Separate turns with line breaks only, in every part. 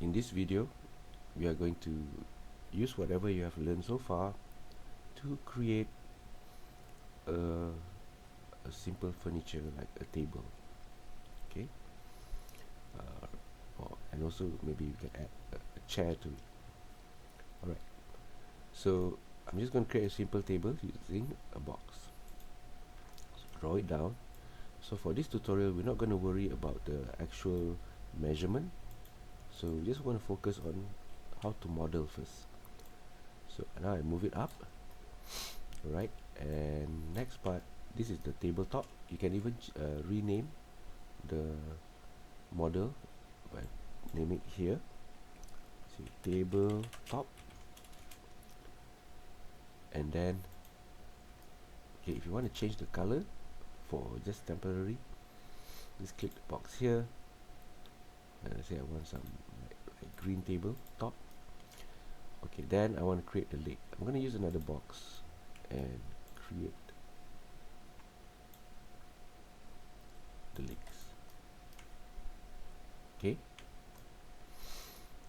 In this video, we are going to use whatever you have learned so far to create a simple furniture like a table. Okay, and also maybe you can add a chair to it. Alright, so I'm just going to create a simple table using a box. So draw it down. So for this tutorial, we're not going to worry about the actual measurement. So we just want to focus on how to model first. So now I move it up. Alright, and next part, this is the tabletop. You can even rename the model by naming it here. See, tabletop. And then, okay, if you want to change the color for just temporary, just click the box here. And let's say I want some like green table top. Okay, then I want to create the leg. I'm going to use another box and create the legs. Okay,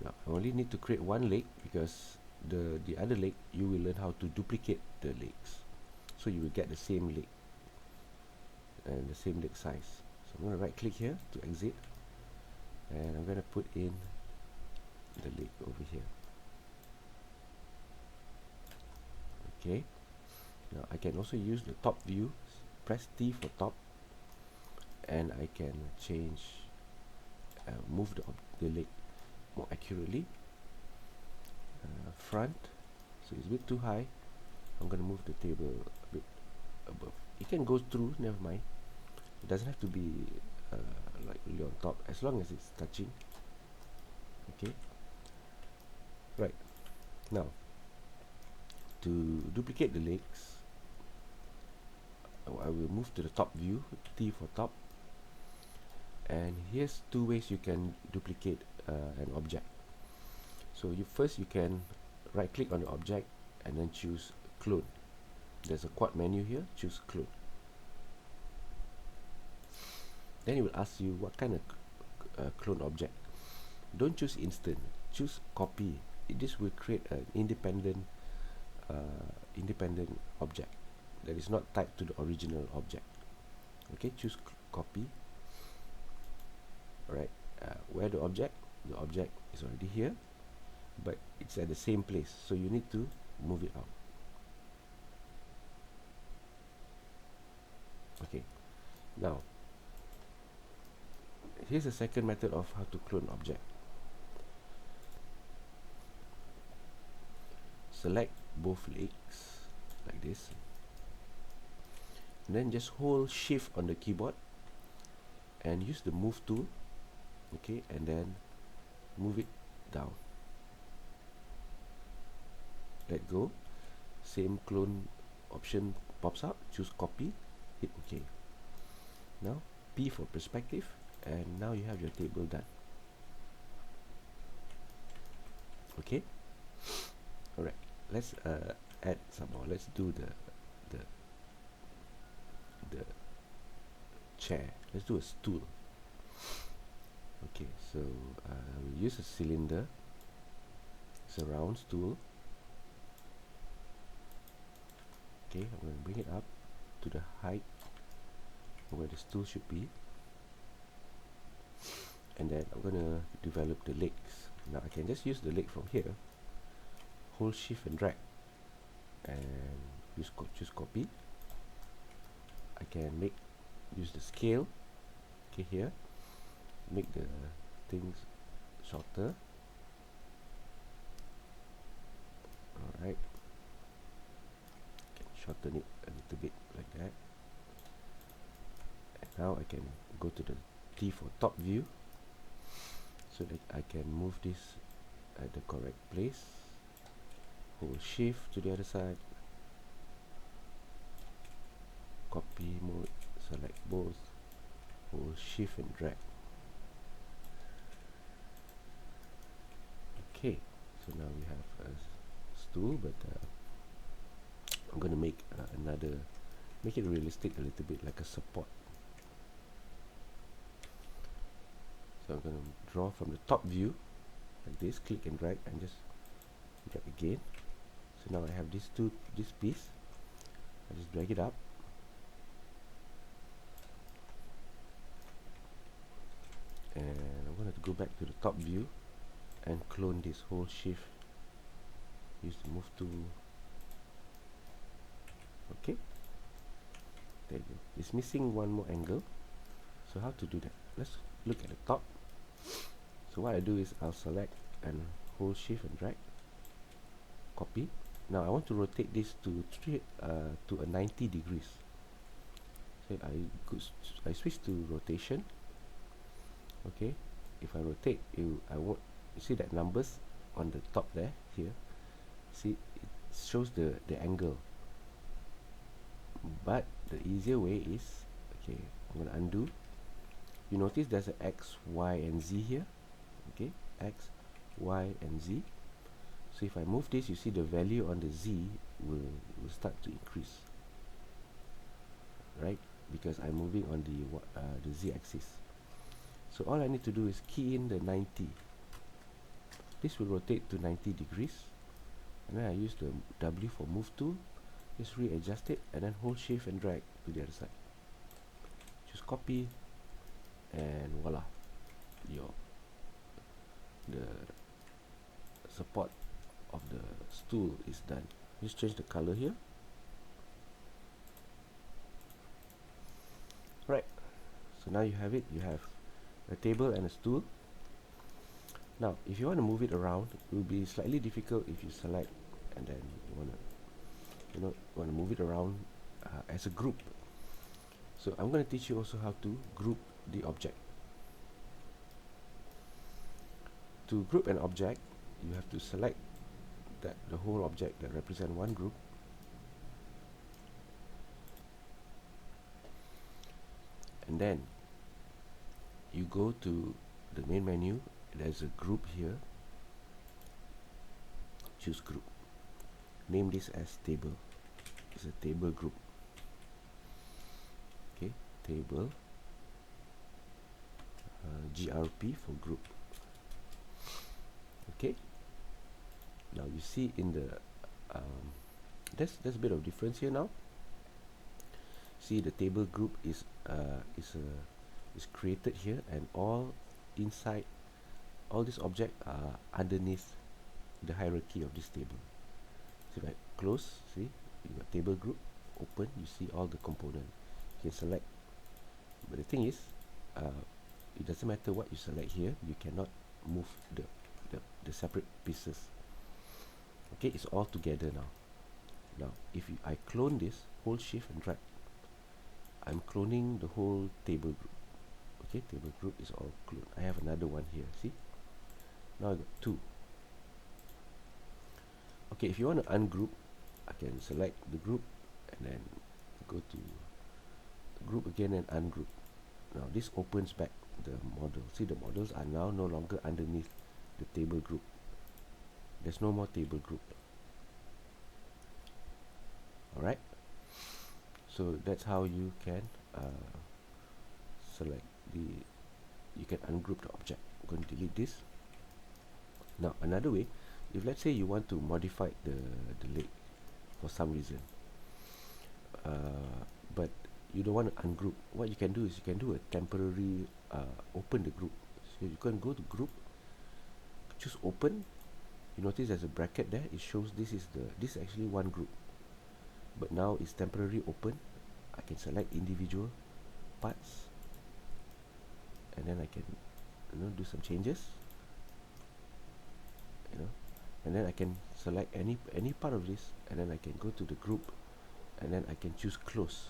now I only need to create one leg because the other leg you will learn how to duplicate the legs, so you will get the same leg and the same leg size. So I'm going to right click here to exit, and I'm going to put in the leg over here. Okay, now I can also use the top view. Press T for top, and I can change move the leg more accurately. Front, so it's a bit too high. I'm going to move the table a bit above. It can go through, never mind. It doesn't have to be like really on top, as long as it's touching. Okay, right, now to duplicate the legs, I will move to the top view, T for top, and here's two ways you can duplicate an object. So first you can right click on the object and then choose clone. There's a quad menu here, choose clone. Then it will ask you what kind of clone object. Don't choose instant, choose copy. This will create an independent object that is not tied to the original object. Okay, choose copy. Alright, where the object is already here, but it's at the same place, so you need to move it out. Okay, now here's the second method of how to clone object. Select both legs like this, and then just hold shift on the keyboard and use the move tool. Okay, and then move it down. Let go. Same clone option pops up. Choose copy, hit OK. Now P for perspective, and now you have your table done. Okay, alright, let's add some more. Let's do the chair. Let's do a stool. Okay, so we'll use a cylinder. It's a round stool. Okay, I'm going to bring it up to the height where the stool should be, and then I'm going to develop the legs. Now I can just use the leg from here, hold shift and drag, and choose copy. I can use the scale. Okay, here, make the things shorter. Alright, shorten it a little bit like that, and now I can go to the T for top view, so that I can move this at the correct place. Hold shift to the other side, copy mode, select both, hold shift and drag. Okay, so now we have a stool, but I'm going to make make it realistic a little bit, like a support. So I'm going to draw from the top view like this, click and drag, and just drag again. So now I have this piece. I just drag it up, and I'm going to go back to the top view and clone this whole shift. Use the move tool. Okay, there you go. It's missing one more angle. So how to do that? Let's look at the top. So what I do is I'll select and hold shift and drag, copy. Now I want to rotate this to a 90 degrees. So I switch to rotation. Okay, if I rotate, I won't see that numbers on the top there. Here, see, it shows the angle. But the easier way is, okay, I'm going to undo. You notice there's an X, Y, and Z here. Okay, X, Y, and Z. So if I move this, you see the value on the Z will start to increase, right? Because I'm moving on the Z axis. So all I need to do is key in the 90. This will rotate to 90 degrees, and then I use the W for move tool. Just readjust it, and then hold shift and drag to the other side. Choose copy, and voila, the support of the stool is done. Just change the color here. Right, so now you have it. You have a table and a stool. Now if you want to move it around, it will be slightly difficult if you select and then you want to move it around as a group. So I'm going to teach you also how to group the object. To group an object, you have to select the whole object that represent one group, and then you go to the main menu. There's a group here. Choose group. Name this as table. It's a table group. Okay, table. GRP for group. Okay. Now you see in the there's a bit of difference here now. See, the table group is created here, and all inside all these objects are underneath the hierarchy of this table. So if I close, see, you got table group, open, you see all the components. You can select, but the thing is, it doesn't matter what you select here, you cannot move the separate pieces. Okay, it's all together now. Now if I clone this, hold shift and drag, I'm cloning the whole table group. Okay, table group is all cloned. I have another one here, see, now I got two. Okay, if you want to ungroup, I can select the group and then go to group again and ungroup. Now this opens back the model. See, the models are now no longer underneath the table group. There's no more table group. Alright, so that's how you can select you can ungroup the object. I'm going to delete this. Now another way, if let's say you want to modify the leg for some reason, but you don't want to ungroup, what you can do is you can do a temporary open the group. So you can go to group, choose open. You notice there's a bracket there. It shows this is actually one group, but now it's temporary open. I can select individual parts, and then I can do some changes, and then I can select any part of this, and then I can go to the group, and then I can choose close.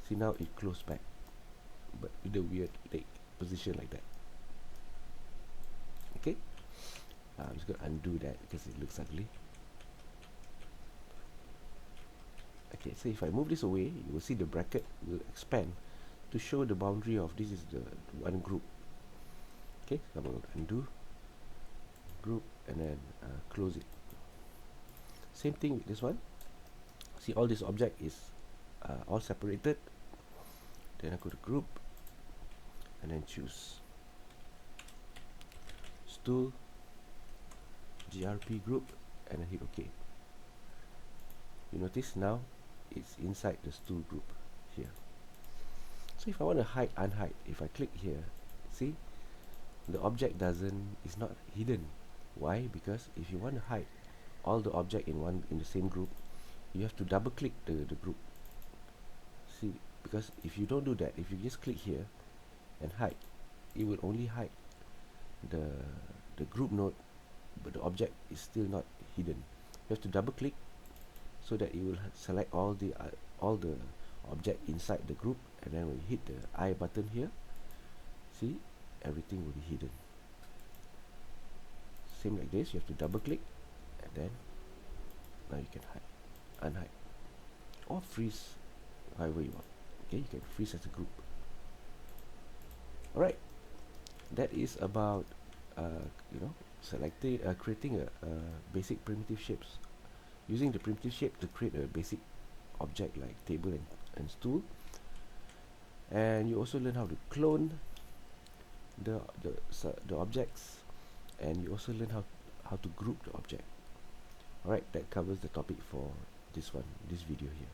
See, now it closed back, but with a weird position like that. Okay, I'm just going to undo that because it looks ugly. Okay, so if I move this away, you will see the bracket will expand to show the boundary of this is the one group. Okay, so I'm going to undo group and then close it. Same thing with this one. See, all this object is all separated. Then I go to group and then choose stool, grp group, and I hit OK. You notice now it's inside the stool group here. So if I want to hide unhide, if I click here, see the object is not hidden. Why? Because if you want to hide all the object in the same group, you have to double click the group. See, because if you don't do that, if you just click here and hide, it will only hide the group node, but the object is still not hidden. You have to double click so that it will select all the object inside the group, and then when you hit the I button here, see, everything will be hidden. Same like this, you have to double click, and then now you can hide, unhide, or freeze however you want. Okay, you can freeze as a group. Alright, that is about selecting creating a basic primitive shapes, using the primitive shape to create a basic object like table and stool. And you also learn how to clone the objects, and you also learn how to group the object. Alright, that covers the topic for this video here.